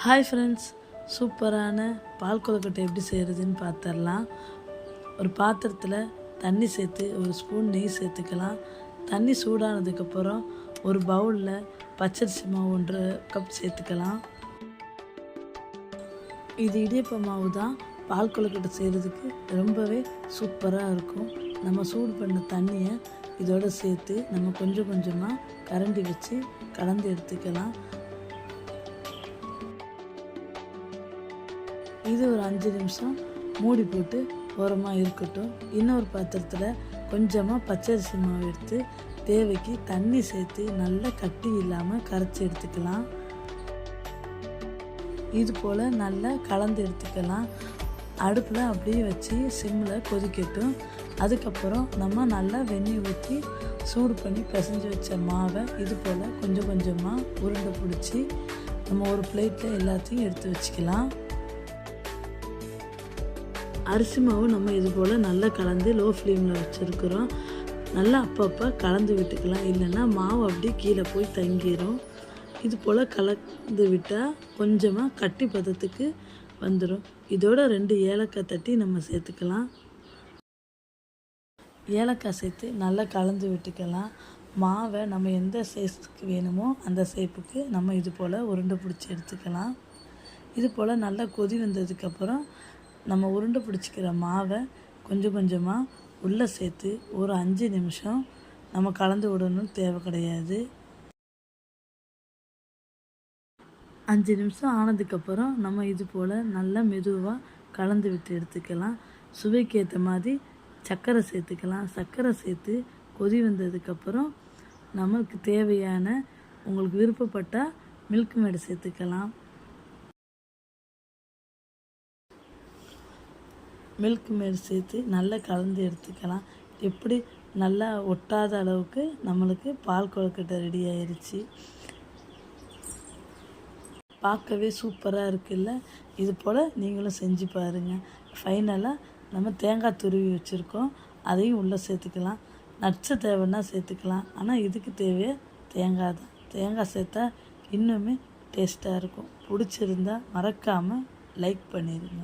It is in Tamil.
ஹாய் ஃப்ரெண்ட்ஸ், சூப்பரான பால் கொழுக்கட்டை எப்படி செய்கிறதுன்னு பார்த்துடலாம். ஒரு பாத்திரத்தில் தண்ணி சேர்த்து ஒரு ஸ்பூன் நெய் சேர்த்துக்கலாம். தண்ணி சூடானதுக்கப்புறம் ஒரு பவுலில் பச்சரிசி மாவு 1 கப் சேர்த்துக்கலாம். இது இடியப்ப மாவு தான். பால் கொழுக்கட்டை செய்கிறதுக்கு ரொம்பவே சூப்பராக இருக்கும். நம்ம சூடு பண்ண தண்ணியை இதோடு சேர்த்து நம்ம கொஞ்சம் கொஞ்சமாக கரண்டி வச்சு கலந்து எடுத்துக்கலாம். இது ஒரு 5 நிமிஷம் மூடி போட்டு ஓரமாக இருக்கட்டும். இன்னொரு பாத்திரத்தில் கொஞ்சமாக பச்சரிசி மாவு எடுத்து தேவைக்கு தண்ணி சேர்த்து நல்லா கட்டி இல்லாமல் கரைச்சி எடுத்துக்கலாம். இது போல் நல்லா கலந்து எடுத்துக்கலாம். அடுப்பில் அப்படியே வச்சு சிம்மில் கொதிக்கட்டும். அதுக்கப்புறம் நம்ம நல்லா வெந்நீர் ஊற்றி சூடு பண்ணி பிசைஞ்சு வச்ச மாவை இது போல் கொஞ்சம் கொஞ்சமாக உருண்டை பிடிச்சி நம்ம ஒரு பிளேட்டில் எல்லாத்தையும் எடுத்து வச்சுக்கலாம். அரிசி மாவு நம்ம இது போல் நல்லா கலந்து லோ ஃப்ளேமில் வச்சுருக்குறோம். நல்லா அப்பப்போ கலந்து விட்டுக்கலாம், இல்லைன்னா மாவு அப்படியே கீழே போய் தங்கிடும். இது போல் கலந்து விட்டால் கொஞ்சமாக கட்டி பதத்துக்கு வந்துடும். இதோட 2 ஏலக்காய் தட்டி நம்ம சேர்த்துக்கலாம். ஏலக்காய் சேர்த்து நல்லா கலந்து விட்டுக்கலாம். மாவை நம்ம எந்த சைஸுக்கு வேணுமோ அந்த ஷேப்புக்கு நம்ம இது போல் உருண்டை பிடிச்சி எடுத்துக்கலாம். இது போல் நல்லா கொதி வந்ததுக்கப்புறம் நம்ம உருண்டை பிடிச்சிக்கிற மாவை கொஞ்சம் கொஞ்சமாக உள்ளே சேர்த்து ஒரு 5 நிமிஷம் நம்ம கலந்து விடணும்னு தேவை கிடையாது. 5 நிமிஷம் ஆனதுக்கப்புறம் நம்ம இது போல் நல்லா மெதுவாக கலந்து விட்டு எடுத்துக்கலாம். சுவைக்கு ஏற்ற மாதிரி சர்க்கரை சேர்த்துக்கலாம். சர்க்கரை சேர்த்து கொதி வந்ததுக்கப்புறம் நம்மளுக்கு தேவையான உங்களுக்கு விருப்பப்பட்டால் மில்க் மேடு சேர்த்துக்கலாம். மில்க் மேடு சேர்த்து நல்லா கலந்து எடுத்துக்கலாம். எப்படி நல்லா ஒட்டாத அளவுக்கு நம்மளுக்கு பால் கொழுக்கட்டை ரெடி ஆயிடுச்சு. பார்க்கவே சூப்பராக இருக்குல்ல. இது போல் நீங்களும் செஞ்சு பாருங்கள். ஃபைனலாக நம்ம தேங்காய் துருவி வச்சுருக்கோம், அதையும் உள்ளே சேர்த்துக்கலாம். நட்ஸு தேவைன்னா சேர்த்துக்கலாம், ஆனால் இதுக்கு தேவையே தேங்காய் தான். தேங்காய் சேர்த்தா இன்னுமே டேஸ்ட்டாக இருக்கும். பிடிச்சிருந்தா மறக்காமல் லைக் பண்ணிடுங்க.